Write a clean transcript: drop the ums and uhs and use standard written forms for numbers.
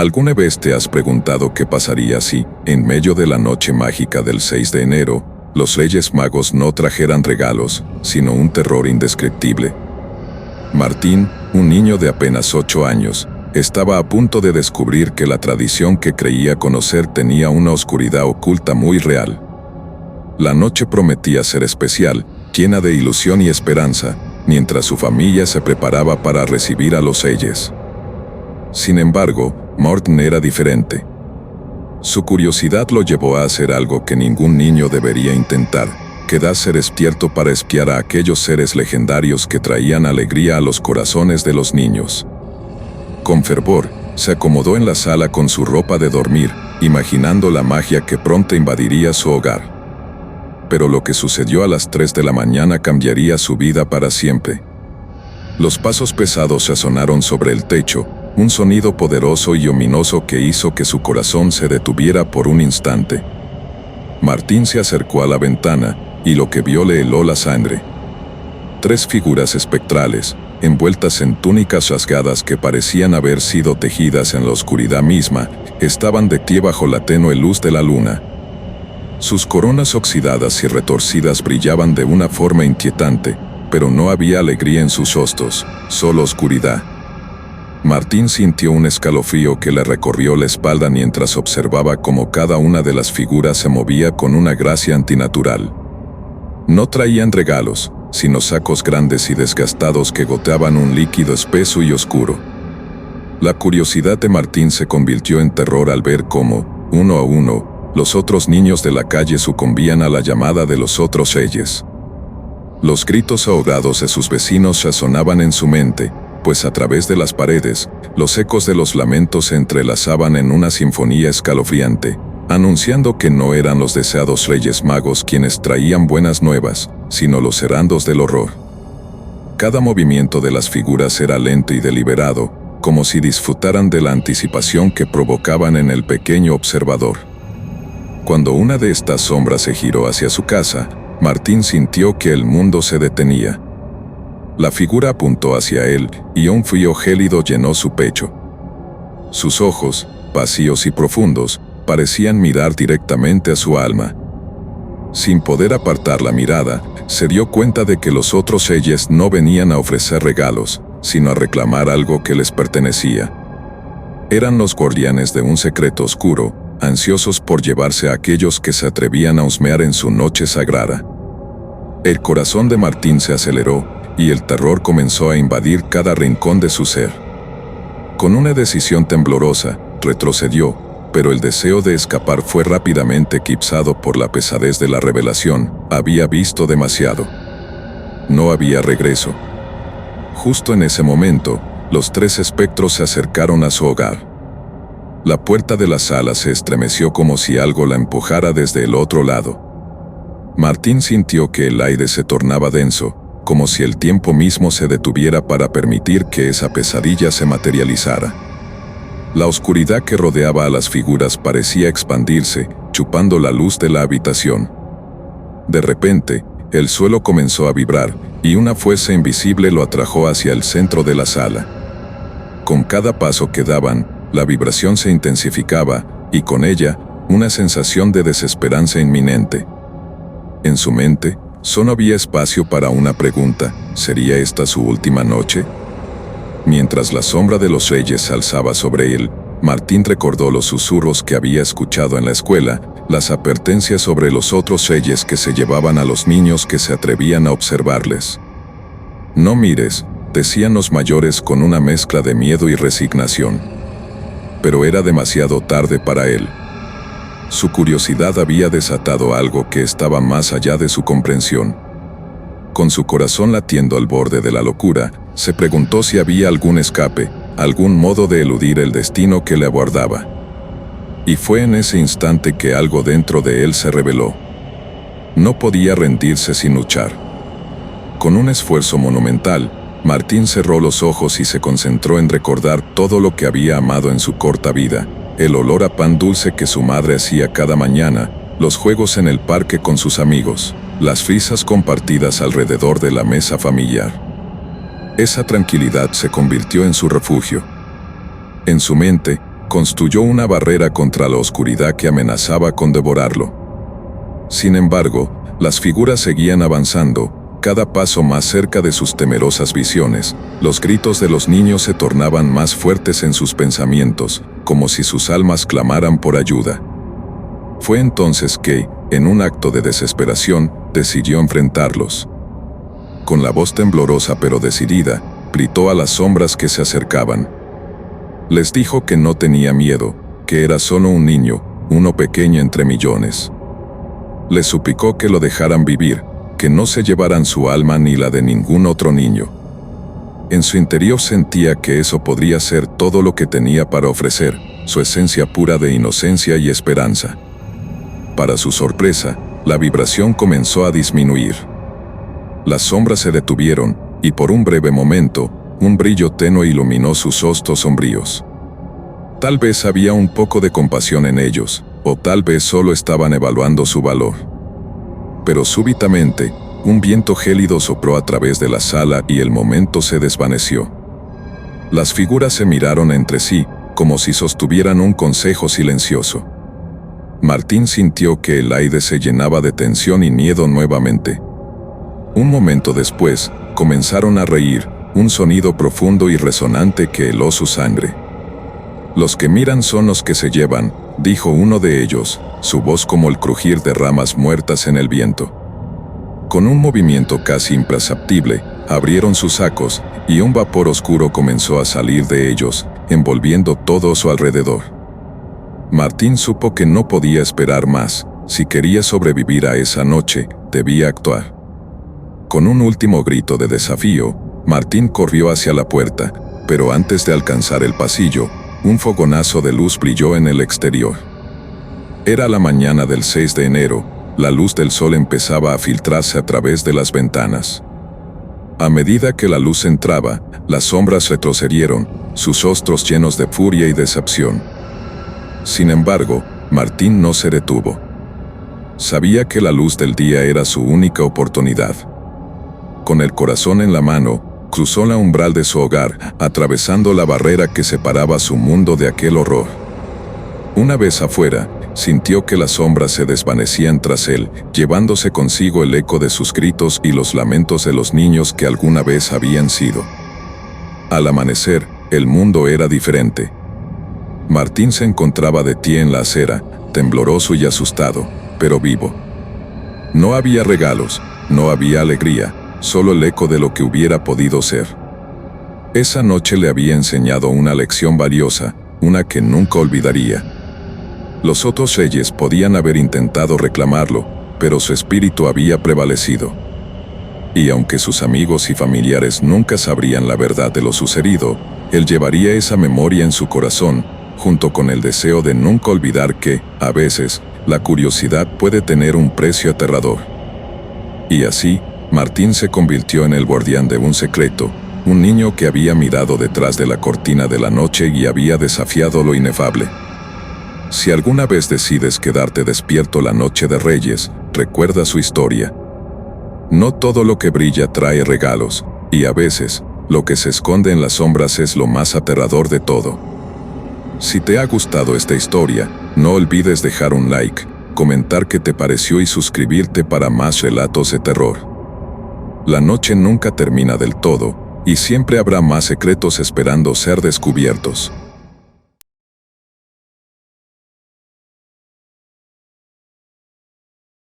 ¿Alguna vez te has preguntado qué pasaría si, en medio de la noche mágica del 6 de enero, los Reyes Magos no trajeran regalos, sino un terror indescriptible? Martín, un niño de apenas 8 años, estaba a punto de descubrir que la tradición que creía conocer tenía una oscuridad oculta muy real. La noche prometía ser especial, llena de ilusión y esperanza, mientras su familia se preparaba para recibir a los Reyes. Sin embargo, Martín era diferente. Su curiosidad lo llevó a hacer algo que ningún niño debería intentar, quedarse despierto para espiar a aquellos seres legendarios que traían alegría a los corazones de los niños. Con fervor, se acomodó en la sala con su ropa de dormir, imaginando la magia que pronto invadiría su hogar. Pero lo que sucedió a las 3 de la mañana cambiaría su vida para siempre. Los pasos pesados resonaron sobre el techo, un sonido poderoso y ominoso que hizo que su corazón se detuviera por un instante. Martín se acercó a la ventana, y lo que vio le heló la sangre. 3 figuras espectrales, envueltas en túnicas rasgadas que parecían haber sido tejidas en la oscuridad misma, estaban de pie bajo la tenue luz de la luna. Sus coronas oxidadas y retorcidas brillaban de una forma inquietante, pero no había alegría en sus rostros, solo oscuridad. Martín sintió un escalofrío que le recorrió la espalda mientras observaba cómo cada una de las figuras se movía con una gracia antinatural. No traían regalos, sino sacos grandes y desgastados que goteaban un líquido espeso y oscuro. La curiosidad de Martín se convirtió en terror al ver cómo, uno a uno, los otros niños de la calle sucumbían a la llamada de los otros Reyes. Los gritos ahogados de sus vecinos resonaban en su mente, pues a través de las paredes, los ecos de los lamentos se entrelazaban en una sinfonía escalofriante, anunciando que no eran los deseados Reyes Magos quienes traían buenas nuevas, sino los heraldos del horror. Cada movimiento de las figuras era lento y deliberado, como si disfrutaran de la anticipación que provocaban en el pequeño observador. Cuando una de estas sombras se giró hacia su casa, Martín sintió que el mundo se detenía. La figura apuntó hacia él, y un frío gélido llenó su pecho. Sus ojos, vacíos y profundos, parecían mirar directamente a su alma. Sin poder apartar la mirada, se dio cuenta de que los otros Reyes no venían a ofrecer regalos, sino a reclamar algo que les pertenecía. Eran los guardianes de un secreto oscuro, ansiosos por llevarse a aquellos que se atrevían a husmear en su noche sagrada. El corazón de Martín se aceleró, y el terror comenzó a invadir cada rincón de su ser. Con una decisión temblorosa, retrocedió, pero el deseo de escapar fue rápidamente eclipsado por la pesadez de la revelación. Había visto demasiado. No había regreso. Justo en ese momento, los 3 espectros se acercaron a su hogar. La puerta de la sala se estremeció como si algo la empujara desde el otro lado. Martín sintió que el aire se tornaba denso, como si el tiempo mismo se detuviera para permitir que esa pesadilla se materializara. La oscuridad que rodeaba a las figuras parecía expandirse, chupando la luz de la habitación. De repente, el suelo comenzó a vibrar, y una fuerza invisible lo atrajo hacia el centro de la sala. Con cada paso que daban, la vibración se intensificaba, y con ella, una sensación de desesperanza inminente. En su mente, solo había espacio para una pregunta: ¿sería esta su última noche? Mientras la sombra de los Reyes se alzaba sobre él, Martín recordó los susurros que había escuchado en la escuela, las advertencias sobre los otros Reyes que se llevaban a los niños que se atrevían a observarles. «No mires», decían los mayores con una mezcla de miedo y resignación. Pero era demasiado tarde para él. Su curiosidad había desatado algo que estaba más allá de su comprensión. Con su corazón latiendo al borde de la locura, se preguntó si había algún escape, algún modo de eludir el destino que le aguardaba. Y fue en ese instante que algo dentro de él se reveló. No podía rendirse sin luchar. Con un esfuerzo monumental, Martín cerró los ojos y se concentró en recordar todo lo que había amado en su corta vida: el olor a pan dulce que su madre hacía cada mañana, los juegos en el parque con sus amigos, las risas compartidas alrededor de la mesa familiar. Esa tranquilidad se convirtió en su refugio. En su mente, construyó una barrera contra la oscuridad que amenazaba con devorarlo. Sin embargo, las figuras seguían avanzando, cada paso más cerca de sus temerosas visiones. Los gritos de los niños se tornaban más fuertes en sus pensamientos, como si sus almas clamaran por ayuda. Fue entonces que, en un acto de desesperación, decidió enfrentarlos. Con la voz temblorosa pero decidida, gritó a las sombras que se acercaban. Les dijo que no tenía miedo, que era solo un niño, uno pequeño entre millones. Les suplicó que lo dejaran vivir, que no se llevaran su alma ni la de ningún otro niño. En su interior sentía que eso podría ser todo lo que tenía para ofrecer, su esencia pura de inocencia y esperanza. Para su sorpresa, la vibración comenzó a disminuir. Las sombras se detuvieron, y por un breve momento, un brillo tenue iluminó sus rostros sombríos. Tal vez había un poco de compasión en ellos, o tal vez solo estaban evaluando su valor. Pero súbitamente, un viento gélido sopló a través de la sala y el momento se desvaneció. Las figuras se miraron entre sí, como si sostuvieran un consejo silencioso. Martín sintió que el aire se llenaba de tensión y miedo nuevamente. Un momento después, comenzaron a reír, un sonido profundo y resonante que heló su sangre. «Los que miran son los que se llevan», dijo uno de ellos, su voz como el crujir de ramas muertas en el viento. Con un movimiento casi imperceptible, abrieron sus sacos, y un vapor oscuro comenzó a salir de ellos, envolviendo todo a su alrededor. Martín supo que no podía esperar más. Si quería sobrevivir a esa noche, debía actuar. Con un último grito de desafío, Martín corrió hacia la puerta, pero antes de alcanzar el pasillo, un fogonazo de luz brilló en el exterior. Era la mañana del 6 de enero, la luz del sol empezaba a filtrarse a través de las ventanas. A medida que la luz entraba, las sombras retrocedieron, sus rostros llenos de furia y decepción. Sin embargo, Martín no se detuvo. Sabía que la luz del día era su única oportunidad. Con el corazón en la mano, cruzó la umbral de su hogar, atravesando la barrera que separaba su mundo de aquel horror. Una vez afuera, sintió que las sombras se desvanecían tras él, llevándose consigo el eco de sus gritos y los lamentos de los niños que alguna vez habían sido. Al amanecer, el mundo era diferente. Martín se encontraba de pie en la acera, tembloroso y asustado, pero vivo. No había regalos, no había alegría, solo el eco de lo que hubiera podido ser. Esa noche le había enseñado una lección valiosa, una que nunca olvidaría. Los otros reyes podían haber intentado reclamarlo, pero su espíritu había prevalecido. Y aunque sus amigos y familiares nunca sabrían la verdad de lo sucedido, él llevaría esa memoria en su corazón, junto con el deseo de nunca olvidar que, a veces, la curiosidad puede tener un precio aterrador. Y así, Martín se convirtió en el guardián de un secreto, un niño que había mirado detrás de la cortina de la noche y había desafiado lo inefable. Si alguna vez decides quedarte despierto la noche de Reyes, recuerda su historia. No todo lo que brilla trae regalos, y a veces, lo que se esconde en las sombras es lo más aterrador de todo. Si te ha gustado esta historia, no olvides dejar un like, comentar qué te pareció y suscribirte para más relatos de terror. La noche nunca termina del todo, y siempre habrá más secretos esperando ser descubiertos.